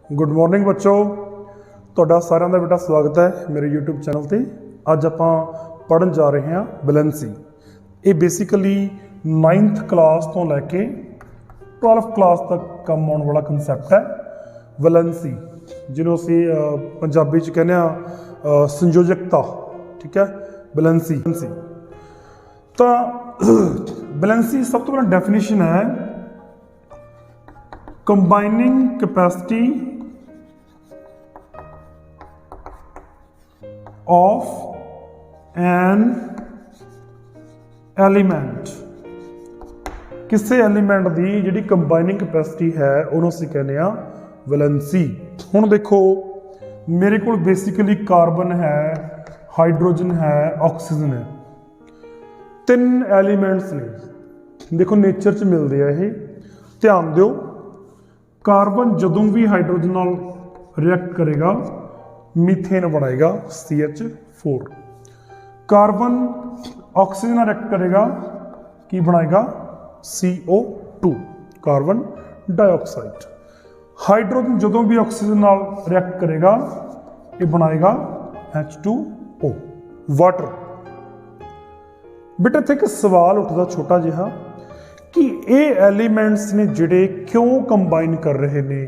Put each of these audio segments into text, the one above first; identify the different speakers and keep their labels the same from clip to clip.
Speaker 1: Good morning बच्चों, ਤੁਹਾਡਾ ਸਾਰਿਆਂ ਦਾ ਬੇਟਾ ਸਵਾਗਤ ਹੈ ਮੇਰੇ YouTube ਚੈਨਲ ਤੇ। ਅੱਜ ਆਪਾਂ ਪੜਨ ਜਾ ਰਹੇ ਹਾਂ ਵੈਲੈਂਸੀ। ਇਹ ਬੇਸਿਕਲੀ 9th ਕਲਾਸ ਤੋਂ ਲੈ ਕੇ 12th ਕਲਾਸ ਤੱਕ ਕੰਮ ਆਉਣ ਵਾਲਾ ਕਨਸੈਪਟ ਹੈ ਵੈਲੈਂਸੀ, ਜਿਹਨੂੰ ਅਸੀਂ ਪੰਜਾਬੀ ਚ ਕਹਿੰਦੇ ਆ ਸੰਯੋਜਕਤਾ। ਠੀਕ ਹੈ, ਵੈਲੈਂਸੀ। ਤਾਂ ਵੈਲੈਂਸੀ ਸਭ ਤੋਂ ਪਹਿਲਾਂ ਡੈਫੀਨੇਸ਼ਨ ਹੈ ਕੰਬਾਈਨਿੰਗ ਕੈਪੈਸਿਟੀ of an element। किसी एलीमेंट की जिहड़ी कंबाइनिंग कैपेसिटी है उन्होंने असीं कहने आ वैलेंसी। हुण देखो मेरे को बेसिकली कार्बन है, हाइड्रोजन है, ऑक्सीजन है, तीन एलीमेंट्स ने। देखो नेचर च मिलते हैं ये, ध्यान दिओ। कार्बन जदों भी हाइड्रोजन नाल रिएक्ट करेगा मीथेन बनाएगा CH4। कार्बन ऑक्सीजन रिएक्ट करेगा की बनाएगा CO2, कार्बन डाइऑक्साइड। हाइड्रोजन जदों भी ऑक्सीजन नाल रिएक्ट करेगा ये बनाएगा H2O, वाटर। बेटा इत्थे एक सवाल उठदा छोटा जिहा कि ये एलीमेंट्स ने जिहड़े क्यों कंबाइन कर रहे ने,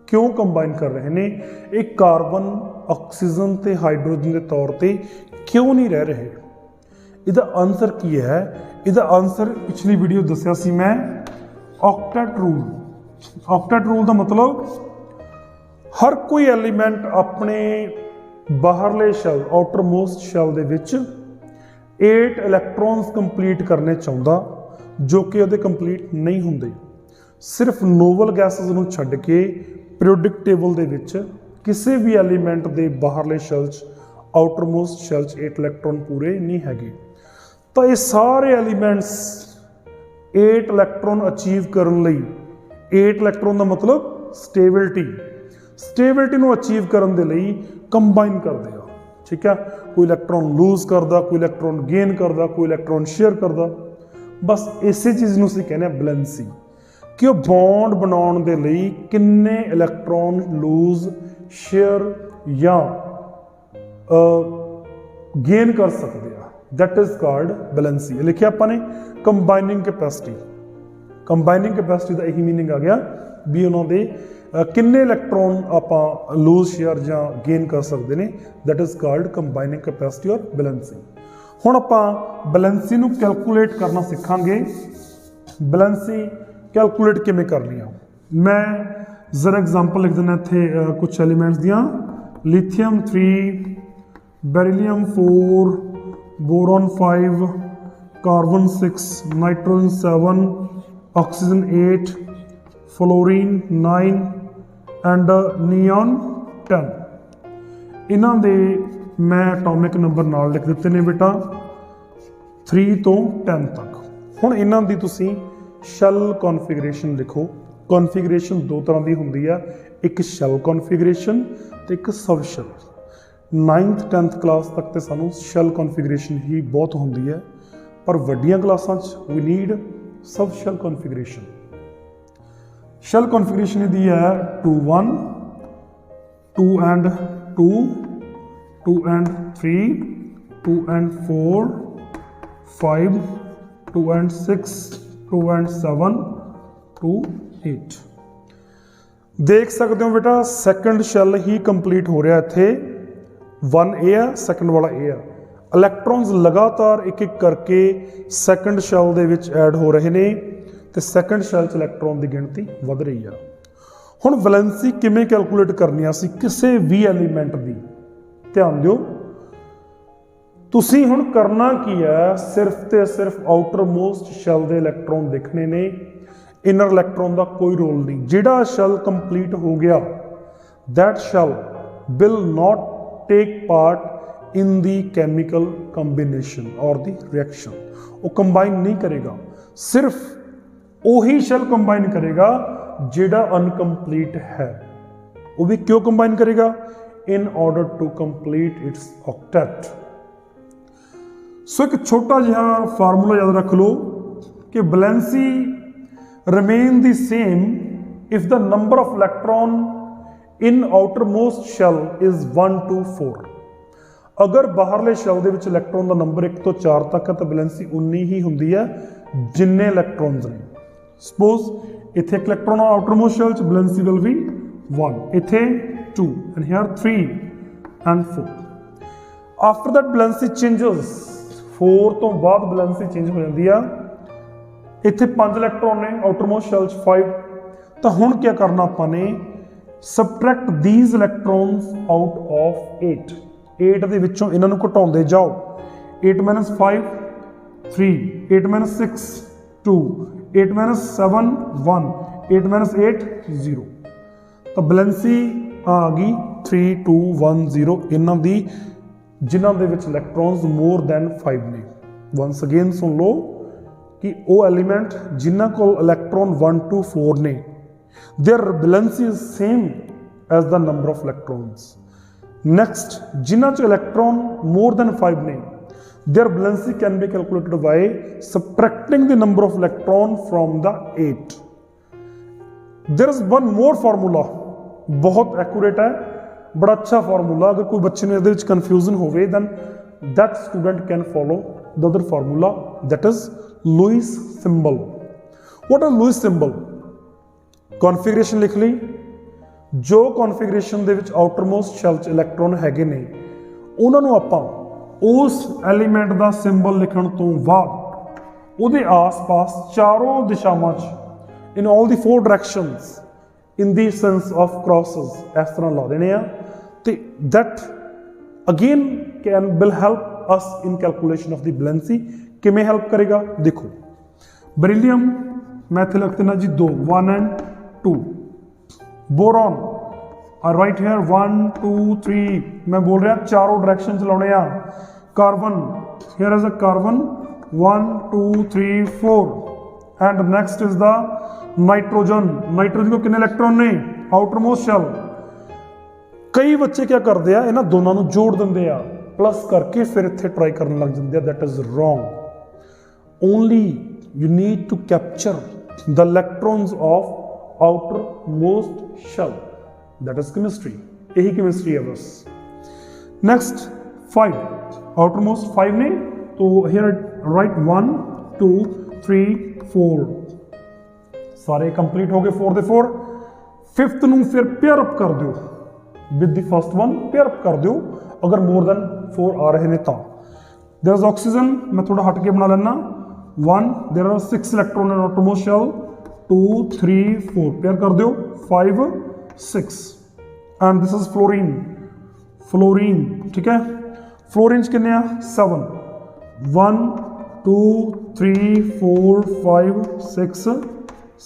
Speaker 1: क्यों कंबाइन कर रहे हैं ये कार्बन ऑक्सीजन ते हाइड्रोजन के तौर पर क्यों नहीं रह रहे। इसका आंसर की है? इसका आंसर पिछली वीडियो दसिया सी मैं, ऑक्टेट रूल। ऑक्टेट रूल का मतलब हर कोई एलीमेंट अपने बाहरले शैल आउटर मोस्ट शैल दे विच 8 इलैक्ट्रॉन्स कंप्लीट करने चाहुंदा, जो कि उहदे कंप्लीट नहीं हुंदे। सिर्फ नोवल गैसेस नूं छड्ड के पीरियोडिक टेबल दे विच किसी भी एलीमेंट के बाहरले शैल आउटरमोस्ट शैल 8 इलैक्ट्रॉन पूरे नहीं हैगे। तो ये सारे एलीमेंट्स 8 इलैक्ट्रॉन अचीव करने लई, 8 इलैक्ट्रॉन का मतलब स्टेबिलिटी नूं अचीव करने दे लई कंबाइन करदे आ। ठीक है, कोई इलैक्ट्रॉन लूज करदा, कोई इलैक्ट्रॉन गेन करदा, कोई इलैक्ट्रॉन शेयर करदा। बस इसे चीज़ नूं असीं कहने वैलेंसी कि वह बॉन्ड बनाने के लिए किन्ने इलैक्ट्रॉन लूज, शेयर या गेन कर सकते हैं, दैट इज कॉल्ड वैलेंसी। लिखिया अपने कंबाइनिंग कैपेसिटी। कंबाइनिंग कैपेसिटी का यही मीनिंग आ गया भी उन्होंने किन्ने इलैक्ट्रॉन आप लूज, शेयर या गेन कर सकते हैं, that is called combining capacity और वैलेंसी। हुण आपां वैलेंसी नूं कैलकुलेट करना सीखांगे। वैलेंसी कैलकुलेट किमें करनी है, मैं जरा एग्जाम्पल लिख देना इत्थे कुछ एलीमेंट्स दियां। Lithium 3, beryllium 4, boron 5, carbon 6, nitrogen 7, oxygen 8, fluorine 9 and neon 10। इन्हां दे मैं एटॉमिक नंबर नाल लिख दिते ने बेटा 3 तो 10 तक। हुण इन्हां दी तुसीं शैल कॉन्फिगरेशन लिखो। कॉन्फिगरेशन दो तरह की होंदी है, एक शैल कॉन्फिगरेशन तो एक सब शैल। 9th 10th क्लास तक तो सानू शैल कॉन्फिगरेशन ही बहुत होंदी है, पर वड्डियां क्लासां वी नीड सब शैल कॉन्फिगरेशन। शैल कॉन्फिगरेशन दी है 2 1, 2 and 2, 2 and 3, 2 and 4, 5, 2 and 6, 2 and 7, 2 8। देख सकते हो बेटा सैकेंड शैल ही कंप्लीट हो रहा इत्थे 1A है, सैकेंड वाला A है। इलैक्ट्रॉन्स लगातार एक एक करके सैकेंड शैल दे विच ऐड हो रहे ने ते सैकेंड शैल च इलैक्ट्रॉन की गिनती वध रही है। हुण वैलेंसी किवें कैलकुलेट करनी असीं किसी भी एलीमेंट की, ध्यान दिओ। तुसीं हुण करना की है, सिर्फ तो सिर्फ आउटर मोस्ट शैल के इलैक्ट्रॉन देखने ने, इनर इलैक्ट्रॉन का कोई रोल नहीं। जिहड़ा शैल कंप्लीट हो गया that shell will not take part in the chemical combination और दी रिएक्शन। वो कंबाइन नहीं करेगा, सिर्फ वही शैल कंबाइन करेगा जिहड़ा अनकंप्लीट है। वो भी क्यों कंबाइन करेगा? In order to complete its octet. So एक छोटा जिहा फार्मूला याद रख लो कि valency remain the same if the number of electron in outermost shell is 1 to 4। अगर बाहरले शैल दे विच इलैक्ट्रॉन का नंबर 1 ਤੋਂ 4 तक है तो वैलेंसी उन्नी ही हुंदी है जिन्ने इलैक्ट्रॉन्स ने। सपोज इत्थे एक इलैक्ट्रॉन आउटरमोस्ट शैल च वैलेंसी विल बी 1, इत्थे 2 and here 3 and 4। After that valency changes, 4 तो बाद वैलेंसी चेंज हो जाती है। इत्थे 5 इलैक्ट्रॉन ने आउटरमोस्ट शैल च 5, तो हुण क्या करना आपां ने, सबट्रैक्ट दीज इलैक्ट्रॉन्स आउट ऑफ 8 दे विचों इन्हां नूं घटाउंदे जाओ। 8 minus 5 3, 8 minus 6 2, 8 minus 7 1, 8 minus 8 0। तो वैलेंसी आ गई 3 2 1 0 इन्हां दी जिन्हां दे विच इलैक्ट्रॉन्स मोर दैन 5 ने। वंस अगेन सुन लो कि वो एलीमेंट जिन्हां कोल इलैक्ट्रॉन 1 to 4 ने, their valency is same as the number of electrons. Next जिन्हां च इलैक्ट्रॉन मोर दैन 5 ने, their valency can be calculated by subtracting the number of electron from the 8। There is one more formula, बहुत accurate है, बड़ा अच्छा formula. अगर कोई बच्चे में कन्फ्यूजन होवे then that student can follow the other formula, that is Lewis symbol. What is Lewis symbol? Configuration लिख ली, जो कॉन्फिगरेशन दे विच आउटरमोस्ट शैल च इलैक्ट्रॉन हैगे ने उन्हां नूं आपां उस एलीमेंट दा सिंबल लिखण तो बाद उहदे आस-पास चारों दिशावां च in all the 4 directions in the sense of crosses इस तरह ला देने आ, ते that again can will help us in calculation of the valency. किवें हेल्प करेगा देखो, बेरिलियम मैं इत्थे लिख देना जी 2 1 and 2। बोरॉन राइट हेयर 1 2 3, मैं बोल रहा चारों डायरेक्शन चलाने आ। Carbon here is a carbon 1 2 3 4 and next is the nitrogen. Nitrogen को कितने इलैक्ट्रॉन ने? आउटरमोस्ट शैल। कई बच्चे क्या करते हैं, इन्हां दोनों नूं जोड़ दिंदे आ, प्लस करके फिर इत्थे ट्राई करने लग जाते हैं। That is wrong. Only you need to capture the electrons of outermost shell, that is chemistry। यही केमिस्ट्री है बस। नेक्स्ट 5 outermost 5 ने, तो here राइट 1 2 3 4 सारे कंप्लीट हो गए 4 दे 4। फिफ्थ नूं फिर पेयर अप कर दो with the first one, pair up कर दो अगर मोर दैन 4 आ रहे ने। देयर इज ऑक्सीजन, मैं थोड़ा हट के बना लेना 1, there are 6 electron in outermost shell 2 3 4 pair कर दो 5 6 and this is fluorine. Fluorine ठीक है, फ्लोरीन कितने आ 7 1 2 3 4 5 6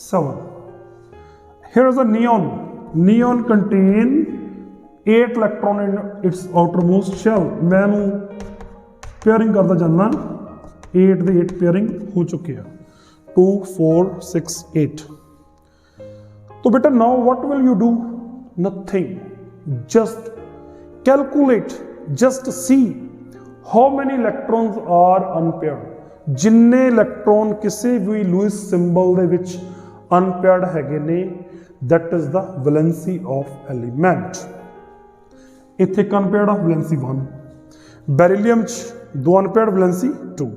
Speaker 1: 7। Here is a neon. Neon contain 8 electron in its outermost shell। मैं पेयरिंग करता जाना 8 ਦੇ 8 पेयरिंग हो चुके हैं 2 4 6 8। तो बेटा now what will you do? Nothing, just calculate, just see how many electrons are unpaired। जिन्ने इलेक्ट्रॉन किसी भी लुईस सिंबल ਦੇ ਵਿੱਚ अनपेयर्ड हैगे ने, that is the valency of element. इत्थे एक अनपेयर्ड ऑफ वैलेंसी 1, बेरिलियम च 2 unpaired valency 2,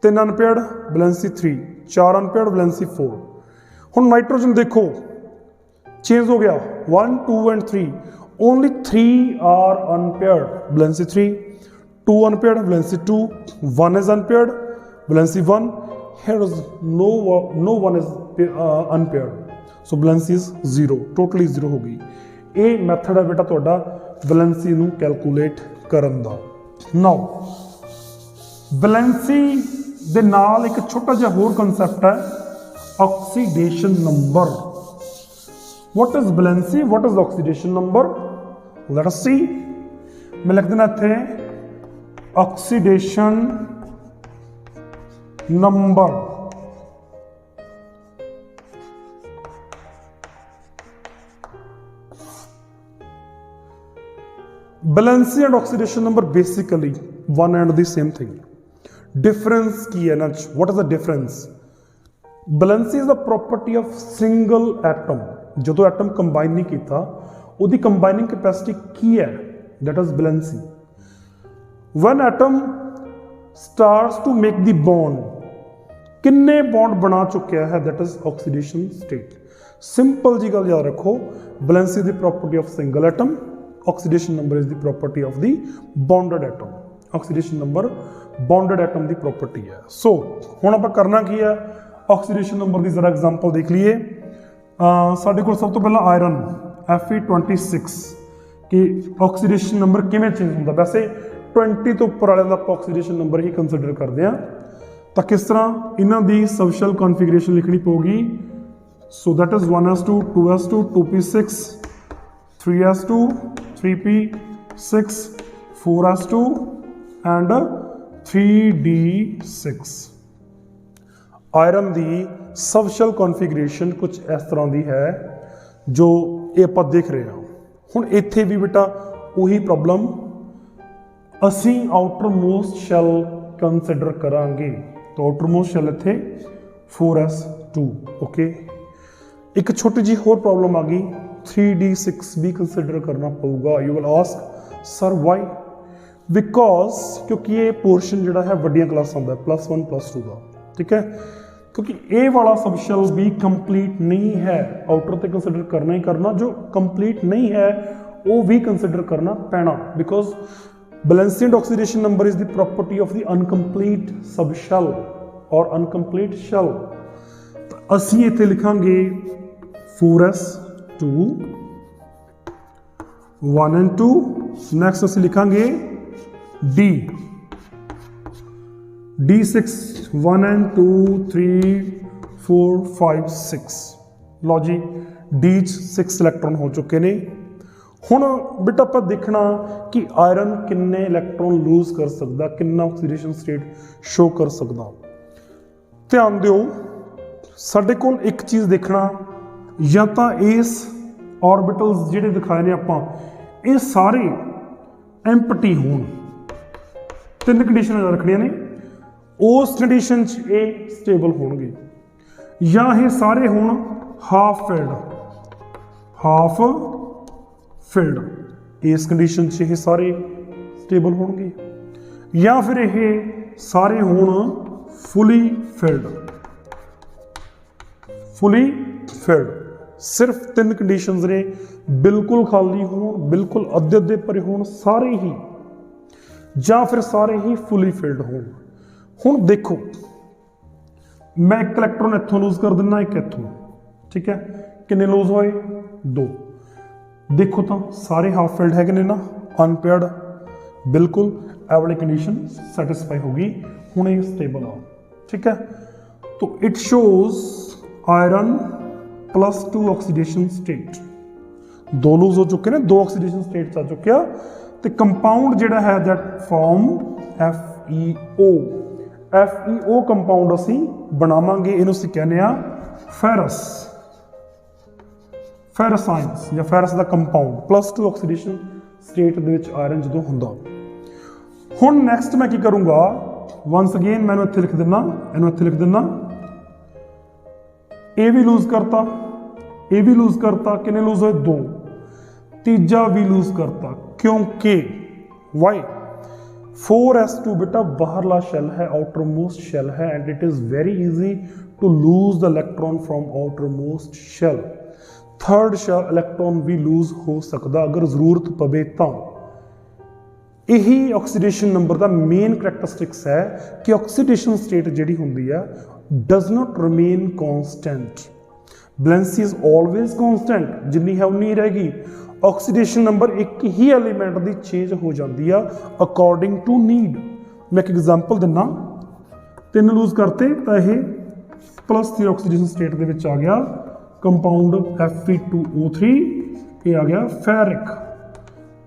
Speaker 1: 3 unpaired valency 3, 4 unpaired valency 4। हुण नाइट्रोजन देखो चेंज हो गया 1 2 and 3, only 3 are unpaired valency 3, 2 unpaired valency 2, 1 is unpaired valency 1। Here is no one is unpaired, so valency is 0, totally 0 हो गई। ये method है बेटा तुहाडा वैलेंसी नूं कैलकुलेट करन दा। नाउ वैलेंसी दे नाल एक छोटा जिहा होर कंसैप्ट है oxidation number. What is valency, what is oxidation number? Let us see. मैं लिख देना इत्थे oxidation number. Valency and oxidation number basically one and the same thing. Difference की है ना, what is the difference? Valency is the property of single atom. जो atom combine नहीं किया ਉਹਦੀ ਕੰਬਾਈਨਿੰਗ ਕੈਪੈਸਿਟੀ ਕੀ ਹੈ, that is valency. When atom starts to make the bond, किन्ने bond बना चुकिया है, that is oxidation state. Simple जी गल याद रखो, valency is the property of single atom, oxidation number is the property of the bonded atom. oxidation number bonded atom the property है. So ਹੁਣ ਆਪਾਂ ਕਰਨਾ ਕੀ ਹੈ, oxidation number ਦੀ ਜ਼ਰਾ एग्जांपल देख लीए. ਸਾਡੇ ਕੋਲ ਸਭ ਤੋਂ ਪਹਿਲਾਂ ਆਇਰਨ Fe26 कि oxidation number किवें चेंज ਹੁੰਦਾ, वैसे 20 ਤੋਂ ਉੱਪਰ ਵਾਲਿਆਂ ਦਾ ਆਪਾਂ oxidation number ਹੀ ਕੰਸੀਡਰ ਕਰਦੇ ਹਾਂ. ਤਾਂ ਕਿਸ ਤਰ੍ਹਾਂ ਇਹਨਾਂ ਦੀ ਸਬਸ਼ੈਲ ਕਨਫੀਗਰੇਸ਼ਨ ਲਿਖਣੀ ਪਊਗੀ. So that is 1s2 2s2 2p6 3s2 3p6 4s2 and 3d6. Iron the ਸਬਸ਼ੈਲ configuration ਕੁਝ ਇਸ ਤਰ੍ਹਾਂ ਦੀ ਹੈ ਜੋ ਇਹ ਆਪਾਂ ਦੇਖ ਰਹੇ ਹਾਂ. ਹੁਣ ਇੱਥੇ ਵੀ ਬੇਟਾ ਉਹੀ ਪ੍ਰੋਬਲਮ, ਅਸੀਂ ਆਊਟਰ ਮੋਸਟ ਸ਼ੈਲ ਕੰਸੀਡਰ ਕਰਾਂਗੇ. तो आउटरमोस्ट शैल इत्थे 4s2. ओके, एक छोटी जी होर प्रॉब्लम आ गई, 3d6 भी कंसिडर करना पऊगा. You will ask sir why, because क्योंकि ये पोर्शन जिहड़ा है वड्डियां क्लासां दा +1 +2 का, ठीक है, क्योंकि ए वाला सबशैल भी कंप्लीट नहीं है. आउटर तो कंसिडर करना ही करना, जो कंप्लीट नहीं है वो भी कंसिडर करना पैना, because valency and oxidation number is the property of the incomplete subshell or incomplete shell. ਅਸੀਂ ਇੱਥੇ ਲਿਖਾਂਗੇ 4s2 1 and 2. ਨੈਕਸਟ ਅਸੀਂ ਲਿਖਾਂਗੇ d6 1 and 2 3 4 5 6. ਲਓ ਜੀ, d 6 ਇਲੈਕਟ੍ਰੋਨ ਹੋ ਚੁੱਕੇ ਨੇ. ਹੁਣ ਬੇਟਾ ਆਪਾਂ ਦੇਖਣਾ ਕਿ ਆਇਰਨ ਕਿੰਨੇ ਇਲੈਕਟ੍ਰੋਨ ਲੂਜ਼ ਕਰ ਸਕਦਾ, ਕਿੰਨਾ ਆਕਸੀਡੇਸ਼ਨ ਸਟੇਟ ਸ਼ੋ ਕਰ ਸਕਦਾ. ਧਿਆਨ ਦਿਓ, ਸਾਡੇ ਕੋਲ ਇੱਕ ਚੀਜ਼ ਦੇਖਣਾ, ਜਾਂ ਤਾਂ ਇਸ ਆਰਬਿਟਲਸ ਜਿਹੜੇ ਦਿਖਾਏ ਨੇ ਆਪਾਂ, ਇਹ ਸਾਰੇ ਐਮਪਟੀ ਹੋਣ. ਤਿੰਨ ਕੰਡੀਸ਼ਨਾਂ ਰੱਖਣੀਆਂ ਨੇ, ਉਸ ਕੰਡੀਸ਼ਨ 'ਚ ਇਹ ਸਟੇਬਲ ਹੋਣਗੇ, ਜਾਂ ਇਹ ਸਾਰੇ ਹੋਣ ਹਾਫ ਫਿਲਡ, ਇਸ ਕੰਡੀਸ਼ਨ 'ਚ ਇਹ ਸਾਰੇ ਸਟੇਬਲ ਹੋਣਗੇ, ਜਾਂ ਫਿਰ ਇਹ ਸਾਰੇ ਹੋਣ ਫੁਲੀ ਫਿਲਡ. ਸਿਰਫ ਤਿੰਨ ਕੰਡੀਸ਼ਨਸ ਨੇ, ਬਿਲਕੁਲ ਖਾਲੀ ਹੋਣ, ਬਿਲਕੁਲ ਅੱਧੇ ਭਰੇ ਹੋਣ ਸਾਰੇ ਹੀ, ਜਾਂ ਫਿਰ ਸਾਰੇ ਹੀ ਫੁਲੀ ਫਿਲਡ ਹੋਣ. ਹੁਣ ਦੇਖੋ, ਮੈਂ ਇੱਕ ਇਲੈਕਟ੍ਰੋਨ ਇੱਥੋਂ ਲੂਜ਼ ਕਰ ਦਿੰਦਾ, ਇੱਕ ਇੱਥੋਂ, ਠੀਕ ਹੈ, ਕਿੰਨੇ ਲੂਜ਼ ਹੋਏ, 2. देखो तो सारे हाफ फिल्ड है ने ना, अनपेयर्ड, बिल्कुल ए वाली कंडीशन सैटिस्फाई होगी. हुणे स्टेबल आ, ठीक है. तो it shows iron +2 oxidation state. 2 lose हो चुके ने, 2 ऑक्सीडेशन स्टेट्स आ चुके हैं. तो कंपाउंड जिहड़ा है दैट फॉर्म FeO कंपाउंड असी बनावांगे. इहनूं असीं कहने आ ਫੈਰਸ ਆਇਨਸ ਜਾਂ ਫੈਰਸ ਦਾ ਕੰਪਾਊਂਡ. +2 ਆਕਸੀਡੇਸ਼ਨ ਸਟੇਟ ਦੇ ਵਿੱਚ ਆਇਰਨ ਜਦੋਂ ਹੁੰਦਾ. ਹੁਣ ਨੈਕਸਟ ਮੈਂ ਕੀ ਕਰੂੰਗਾ, ਵਾਂਸ ਅਗੇਨ ਮੈਨੂੰ ਇੱਥੇ ਲਿਖ ਦਿੰਦਾ, ਇਹਨੂੰ ਇੱਥੇ ਲਿਖ ਦਿੰਦਾ, ਇਹ ਵੀ ਲੂਜ਼ ਕਰਤਾ, ਇਹ ਵੀ ਲੂਜ਼ ਕਰਤਾ, ਕਿੰਨੇ ਲੂਜ਼ ਹੋਏ, 2. ਤੀਜਾ ਵੀ ਲੂਜ਼ ਕਰਤਾ, ਕਿਉਂਕਿ ਵਾਈ 4s2 बेटा बाहरला शेल है, आउटरमोस्ट शेल है, and it is very easy to lose the electron from outermost shell. Third shell electron भी लूज हो सकता अगर जरूरत पवे तो. यही ऑक्सीडेशन नंबर का मेन करैक्टरिस्टिक्स है कि ऑक्सीडेशन स्टेट जिहड़ी हुंदी है does not remain constant. Valency is always constant, जिन्नी है उन्नी रहेगी. ऑक्सीडेशन नंबर एक ही एलीमेंट की चेंज हो जाती है अकॉर्डिंग टू नीड. मैं एक एग्जाम्पल दिना, 3 लूज करते तो यह +3 ऑक्सीडेशन स्टेट के आ गया कंपाउंड Fe2O3, ये आ गया फैरिक.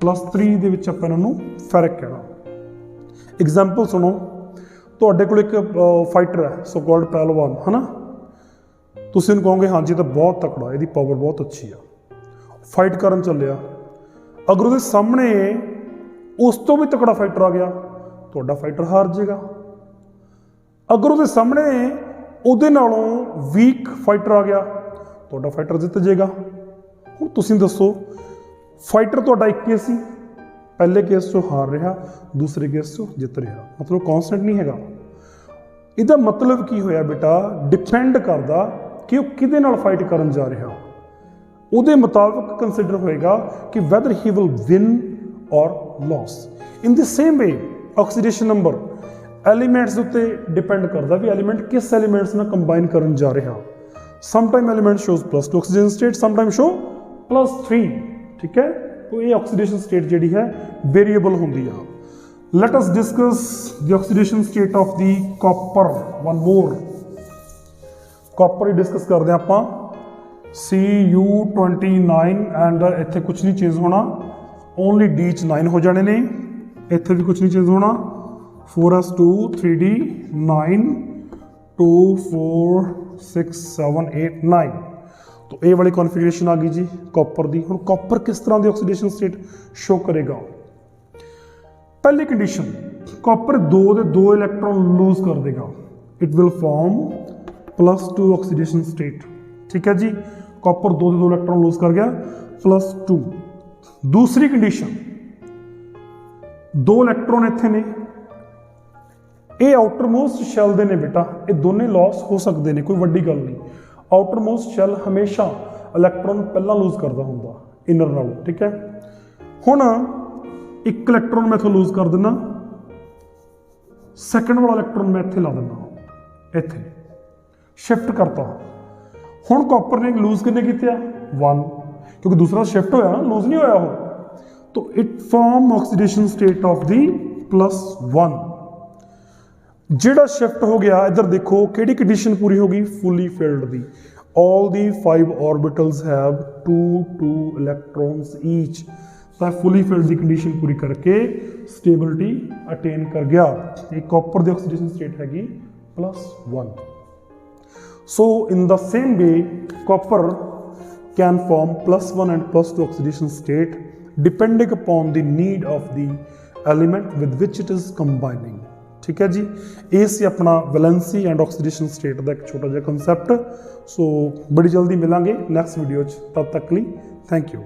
Speaker 1: +3 ਦੇ ਵਿੱਚ ਆਪਾਂ ਇਹਨਾਂ ਨੂੰ ਫੈਰਿਕ ਕਹਿਣਾ. एग्जाम्पल सुनो, ਤੁਹਾਡੇ ਕੋਲ ਇੱਕ फाइटर है सो कॉल्ड पहलवान, है ना, ਤੁਸੀਂ ਇਹਨੂੰ ਕਹੋਗੇ ਹਾਂਜੀ ਤਾਂ ਬਹੁਤ ਤਕੜਾ, ਇਹਦੀ ਪਾਵਰ ਬਹੁਤ ਅੱਛੀ ਆ, फाइट ਕਰਨ ਚੱਲਿਆ. ਅਗਰ ਉਹਦੇ ਸਾਹਮਣੇ ਉਸ ਤੋਂ ਵੀ ਤਕੜਾ फाइटर ਆ ਗਿਆ, ਤੁਹਾਡਾ फाइटर ਹਾਰ ਜਾਏਗਾ. ਅਗਰ ਉਹਦੇ ਸਾਹਮਣੇ ਉਹਦੇ ਨਾਲੋਂ ਵੀਕ फाइटर आ गया, ਤੁਹਾਡਾ फाइटर ਜਿੱਤ ਜਾਏਗਾ. ਹੁਣ ਤੁਸੀਂ ਦੱਸੋ फाइटर तुहाडा एक केस सी, पहले केस चो हार रहा, दूसरे केस चो जित रहा, मतलब कॉन्स्टेंट नहीं हैगा। इहदा मतलब की होया बेटा, डिपेंड करदा कि वो किहदे नाल फाइट करन जा रहा, उहदे मुताबिक कंसिडर होएगा कि वैदर ही विल विन और loss. In the same way oxidation number elements उत्ते डिपेंड करता भी एलीमेंट किस एलीमेंट्स नाल कंबाइन करन जा रहा। Sometime element shows +2 oxygen state, sometime show +3, ठीक है। तो ये ऑक्सीडेशन स्टेट जिहड़ी है वेरिएबल होंदी है। Let us discuss the oxidation state of the copper one more. Copper he discuss करते हैं आपां। Cu29 एंड इत्थे कुछ नहीं चेंज होना, ओनली D च 9 हो जाने ने, इत्थे भी कुछ नहीं चेंज होना। 4s2 3D 9 2 4 6 7 8 9। तो ये वाली कॉन्फिगरेशन आ गई जी कॉपर दी। हुण कॉपर किस तरह की ऑक्सीडेशन स्टेट शो करेगा? पहली कंडीशन, कॉपर 2 दे 2 इलैक्ट्रॉन लूज कर देगा, it will form +2 oxidation state, ठीक है जी। कॉपर 2 दे 2 इलैक्ट्रॉन लूज कर गया, +2। दूसरी कंडीशन, 2 इलैक्ट्रॉन इत्थे ने, ये आउटरमोस्ट शैल दे ने बेटा, ये दोने लॉस हो सकते हैं, कोई वड्डी गल नहीं। आउटरमोस्ट शैल हमेशा इलैक्ट्रॉन पहला लूज करता होंदा इनर नालों, ठीक है। हुण एक इलैक्ट्रॉन मैं इत्थों लूज कर देना, सैकेंड वाला इलैक्ट्रॉन मैं इत्थे ला देना, इत्थे शिफ्ट करता। हुण कॉपर ने लूज कितने किया? 1, क्योंकि दूसरा शिफ्ट होया ना, लूज नहीं होया वो। तो it form oxidation state of the +1। जिहड़ा शिफ्ट हो गया, इधर देखो किहड़ी कंडीशन पूरी हो गई? फुली फिल्ड दी। All the 5 orbitals have 2 electrons each. तो फुली फिल्ड की कंडीशन पूरी करके स्टेबिलिटी अटेन कर गया। ये कॉपर दी ऑक्सीडेशन स्टेट हैगी +1। So in the same way, copper can form +1 and +2 oxidation state depending upon the need of the element with which it is combining, ठीक है जी। ये सी अपना वैलेंसी एंड ऑक्सीडेशन स्टेट का एक छोटा जिहा कंसैप्ट। सो बड़ी जल्दी मिलांगे नेक्स्ट वीडियो, तब तक लिए थैंक यू।